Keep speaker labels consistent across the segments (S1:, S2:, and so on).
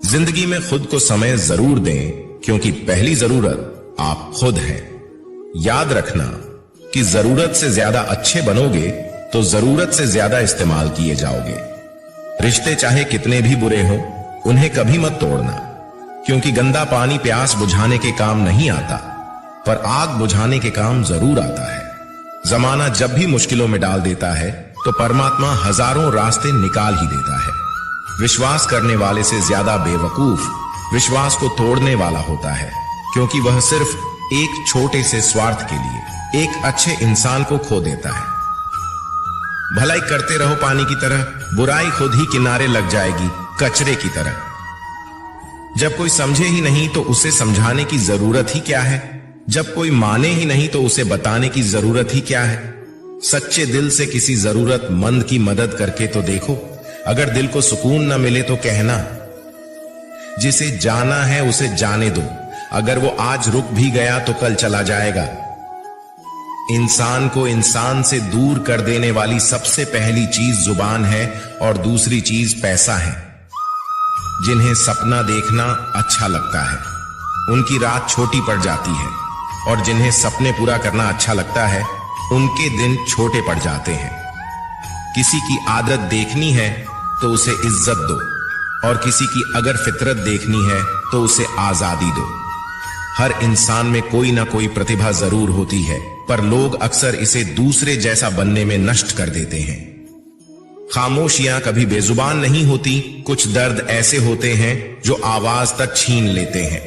S1: जिंदगी में खुद को समय जरूर दें, क्योंकि पहली जरूरत आप खुद हैं। याद रखना कि जरूरत से ज्यादा अच्छे बनोगे तो जरूरत से ज्यादा इस्तेमाल किए जाओगे। रिश्ते चाहे कितने भी बुरे हों, उन्हें कभी मत तोड़ना, क्योंकि गंदा पानी प्यास बुझाने के काम नहीं आता, पर आग बुझाने के काम जरूर आता है। जमाना जब भी मुश्किलों में डाल देता है तो परमात्मा हजारों रास्ते निकाल ही देता है। विश्वास करने वाले से ज्यादा बेवकूफ विश्वास को तोड़ने वाला होता है, क्योंकि वह सिर्फ एक छोटे से स्वार्थ के लिए एक अच्छे इंसान को खो देता है। भलाई करते रहो पानी की तरह, बुराई खुद ही किनारे लग जाएगी कचरे की तरह। जब कोई समझे ही नहीं तो उसे समझाने की जरूरत ही क्या है। जब कोई माने ही नहीं तो उसे बताने की जरूरत ही क्या है। सच्चे दिल से किसी जरूरतमंद की मदद करके तो देखो। अगर दिल को सुकून न मिले तो कहना, जिसे जाना है उसे जाने दो। अगर वो आज रुक भी गया तो कल चला जाएगा। इंसान को इंसान से दूर कर देने वाली सबसे पहली चीज जुबान है और दूसरी चीज पैसा है। जिन्हें सपना देखना अच्छा लगता है, उनकी रात छोटी पड़ जाती है, और जिन्हें सपने पूरा करना अच्छा लगता है, उनके दिन छोटे पड़ जाते हैं। किसी की आदत देखनी है तो उसे इज्जत दो, और किसी की अगर फितरत देखनी है तो उसे आजादी दो। हर इंसान में कोई ना कोई प्रतिभा जरूर होती है, पर लोग अक्सर इसे दूसरे जैसा बनने में नष्ट कर देते हैं। खामोशियां कभी बेजुबान नहीं होती। कुछ दर्द ऐसे होते हैं जो आवाज तक छीन लेते हैं।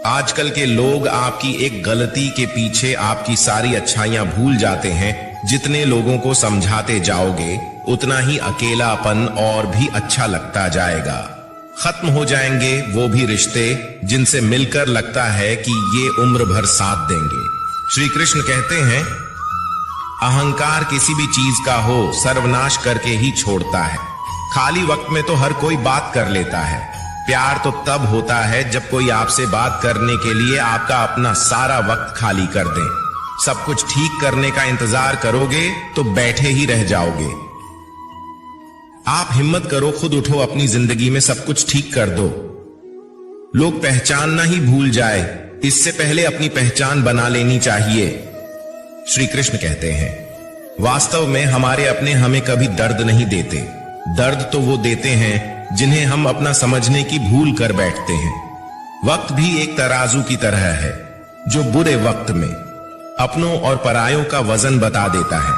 S1: आजकल के लोग आपकी एक गलती के पीछे आपकी सारी अच्छाइयां भूल जाते हैं। जितने लोगों को समझाते जाओगे उतना ही अकेलापन और भी अच्छा लगता जाएगा। खत्म हो जाएंगे वो भी रिश्ते जिनसे मिलकर लगता है कि ये उम्र भर साथ देंगे। श्री कृष्ण कहते हैं, अहंकार किसी भी चीज का हो सर्वनाश करके ही छोड़ता है। खाली वक्त में तो हर कोई बात कर लेता है। प्यार तो तब होता है जब कोई आपसे बात करने के लिए आपका अपना सारा वक्त खाली कर दे। सब कुछ ठीक करने का इंतजार करोगे तो बैठे ही रह जाओगे। आप हिम्मत करो, खुद उठो, अपनी जिंदगी में सब कुछ ठीक कर दो। लोग पहचानना ही भूल जाए, इससे पहले अपनी पहचान बना लेनी चाहिए। श्री कृष्ण कहते हैं, वास्तव में हमारे अपने हमें कभी दर्द नहीं देते। दर्द तो वो देते हैं जिन्हें हम अपना समझने की भूल कर बैठते हैं। वक्त भी एक तराजू की तरह है जो बुरे वक्त में अपनों और परायों का वजन बता देता है।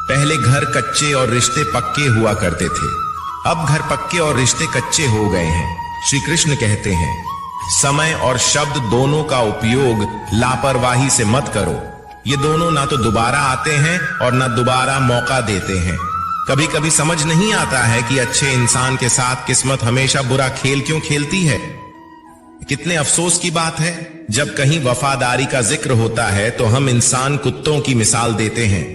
S1: पहले घर कच्चे और रिश्ते पक्के हुआ करते थे, अब घर पक्के और रिश्ते कच्चे हो गए हैं। श्री कृष्ण कहते हैं, समय और शब्द दोनों का उपयोग लापरवाही से मत करो। ये दोनों ना तो दोबारा आते हैं और ना दोबारा मौका देते हैं। कभी कभी समझ नहीं आता है कि अच्छे इंसान के साथ किस्मत हमेशा बुरा खेल क्यों खेलती है। कितने अफसोस की बात है, जब कहीं वफादारी का जिक्र होता है तो हम इंसान कुत्तों की मिसाल देते हैं।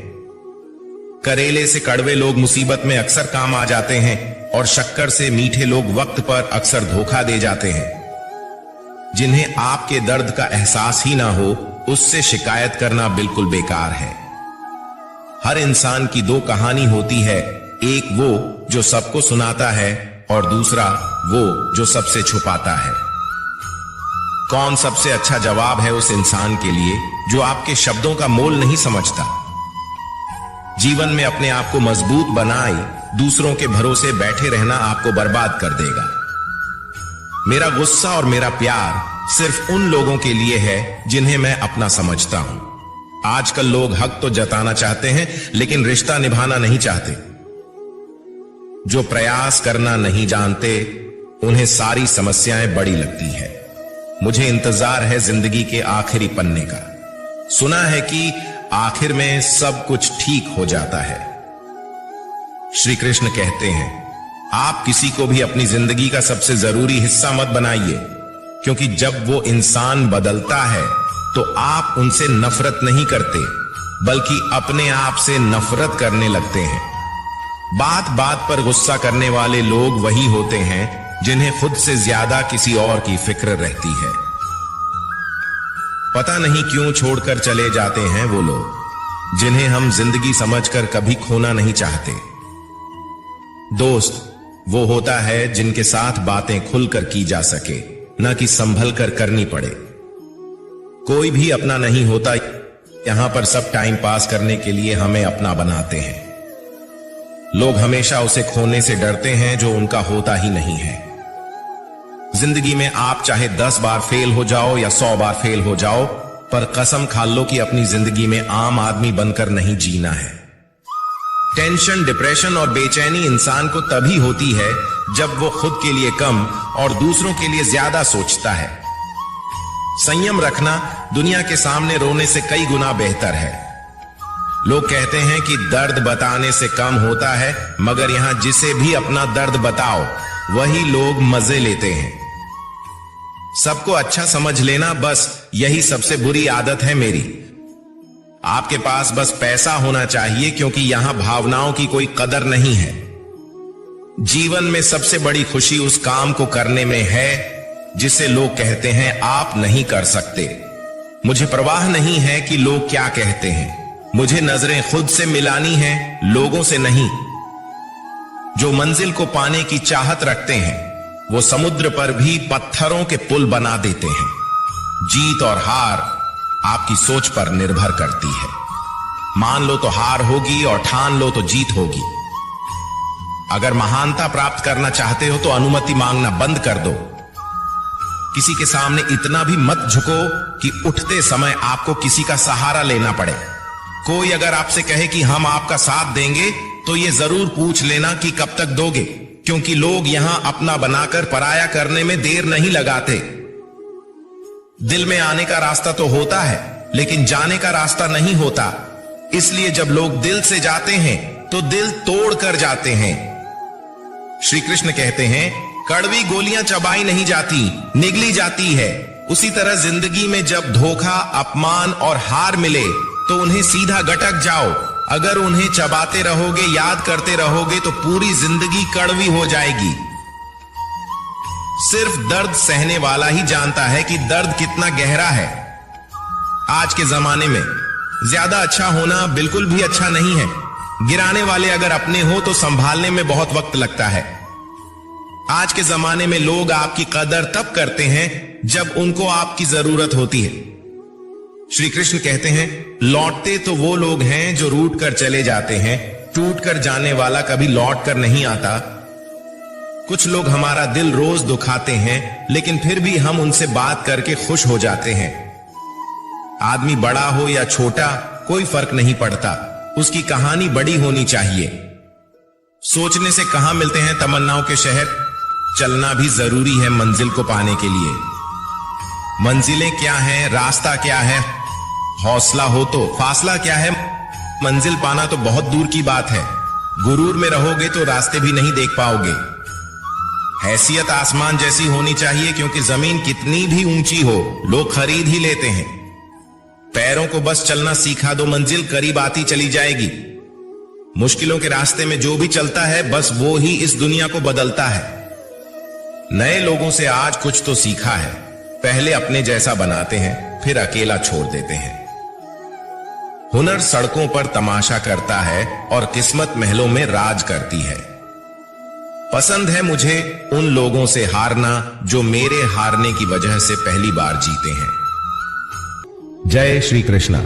S1: करेले से कड़वे लोग मुसीबत में अक्सर काम आ जाते हैं, और शक्कर से मीठे लोग वक्त पर अक्सर धोखा दे जाते हैं। जिन्हें आपके दर्द का एहसास ही ना हो, उससे शिकायत करना बिल्कुल बेकार है। हर इंसान की दो कहानी होती है, एक वो जो सबको सुनाता है और दूसरा वो जो सबसे छुपाता है। कौन सबसे अच्छा जवाब है उस इंसान के लिए जो आपके शब्दों का मोल नहीं समझता। जीवन में अपने आप को मजबूत बनाए, दूसरों के भरोसे बैठे रहना आपको बर्बाद कर देगा। मेरा गुस्सा और मेरा प्यार सिर्फ उन लोगों के लिए है जिन्हें मैं अपना समझता हूं। आजकल लोग हक तो जताना चाहते हैं लेकिन रिश्ता निभाना नहीं चाहते। जो प्रयास करना नहीं जानते उन्हें सारी समस्याएं बड़ी लगती है। मुझे इंतजार है जिंदगी के आखिरी पन्ने का। सुना है कि आखिर में सब कुछ ठीक हो जाता है। श्री कृष्ण कहते हैं, आप किसी को भी अपनी जिंदगी का सबसे जरूरी हिस्सा मत बनाइए, क्योंकि जब वो इंसान बदलता है तो आप उनसे नफरत नहीं करते बल्कि अपने आप से नफरत करने लगते हैं। बात बात पर गुस्सा करने वाले लोग वही होते हैं जिन्हें खुद से ज्यादा किसी और की फिक्र रहती है। पता नहीं क्यों छोड़कर चले जाते हैं वो लोग जिन्हें हम जिंदगी समझकर कभी खोना नहीं चाहते। दोस्त वो होता है जिनके साथ बातें खुलकर की जा सके, न कि संभल कर करनी पड़े। कोई भी अपना नहीं होता, यहां पर सब टाइम पास करने के लिए हमें अपना बनाते हैं। लोग हमेशा उसे खोने से डरते हैं जो उनका होता ही नहीं है। जिंदगी में आप चाहे 10 बार फेल हो जाओ या 100 बार फेल हो जाओ, पर कसम खा लो कि अपनी जिंदगी में आम आदमी बनकर नहीं जीना है। टेंशन, डिप्रेशन और बेचैनी इंसान को तभी होती है जब वो खुद के लिए कम और दूसरों के लिए ज्यादा सोचता है। संयम रखना दुनिया के सामने रोने से कई गुना बेहतर है। लोग कहते हैं कि दर्द बताने से कम होता है, मगर यहां जिसे भी अपना दर्द बताओ वही लोग मजे लेते हैं। सबको अच्छा समझ लेना, बस यही सबसे बुरी आदत है मेरी। आपके पास बस पैसा होना चाहिए, क्योंकि यहां भावनाओं की कोई कदर नहीं है। जीवन में सबसे बड़ी खुशी उस काम को करने में है जिसे लोग कहते हैं आप नहीं कर सकते। मुझे परवाह नहीं है कि लोग क्या कहते हैं, मुझे नजरें खुद से मिलानी है, लोगों से नहीं। जो मंजिल को पाने की चाहत रखते हैं वो समुद्र पर भी पत्थरों के पुल बना देते हैं। जीत और हार आपकी सोच पर निर्भर करती है। मान लो तो हार होगी और ठान लो तो जीत होगी। अगर महानता प्राप्त करना चाहते हो तो अनुमति मांगना बंद कर दो। किसी के सामने इतना भी मत झुको कि उठते समय आपको किसी का सहारा लेना पड़े। कोई अगर आपसे कहे कि हम आपका साथ देंगे तो यह जरूर पूछ लेना कि कब तक दोगे, क्योंकि लोग यहां अपना बनाकर पराया करने में देर नहीं लगाते। दिल में आने का रास्ता तो होता है, लेकिन जाने का रास्ता नहीं होता। इसलिए जब लोग दिल से जाते हैं तो दिल तोड़ कर जाते हैं। श्री कृष्ण कहते हैं, कड़वी गोलियां चबाई नहीं जाती, निगली जाती है। उसी तरह जिंदगी में जब धोखा, अपमान और हार मिले तो उन्हें सीधा गटक जाओ। अगर उन्हें चबाते रहोगे, याद करते रहोगे तो पूरी जिंदगी कड़वी हो जाएगी। सिर्फ दर्द सहने वाला ही जानता है कि दर्द कितना गहरा है। आज के जमाने में ज्यादा अच्छा होना बिल्कुल भी अच्छा नहीं है। गिराने वाले अगर अपने हो तो संभालने में बहुत वक्त लगता है। आज के जमाने में लोग आपकी कदर तब करते हैं जब उनको आपकी जरूरत होती है। श्री कृष्ण कहते हैं, लौटते तो वो लोग हैं जो रूठ कर चले जाते हैं, टूट कर जाने वाला कभी लौट कर नहीं आता। कुछ लोग हमारा दिल रोज दुखाते हैं, लेकिन फिर भी हम उनसे बात करके खुश हो जाते हैं। आदमी बड़ा हो या छोटा कोई फर्क नहीं पड़ता, उसकी कहानी बड़ी होनी चाहिए। सोचने से कहां मिलते हैं तमन्नाओं के शहर, चलना भी जरूरी है मंजिल को पाने के लिए। मंजिलें क्या हैं, रास्ता क्या है, हौसला हो तो फासला क्या है। मंजिल पाना तो बहुत दूर की बात है। गुरूर में रहोगे तो रास्ते भी नहीं देख पाओगे। हैसियत आसमान जैसी होनी चाहिए, क्योंकि जमीन कितनी भी ऊंची हो लोग खरीद ही लेते हैं। पैरों को बस चलना सिखा दो, मंजिल करीब आती चली जाएगी। मुश्किलों के रास्ते में जो भी चलता है बस वो ही इस दुनिया को बदलता है। नए लोगों से आज कुछ तो सीखा है, पहले अपने जैसा बनाते हैं फिर अकेला छोड़ देते हैं। हुनर सड़कों पर तमाशा करता है और किस्मत महलों में राज करती है। पसंद है मुझे उन लोगों से हारना जो मेरे हारने की वजह से पहली बार जीते हैं। जय श्री कृष्णा।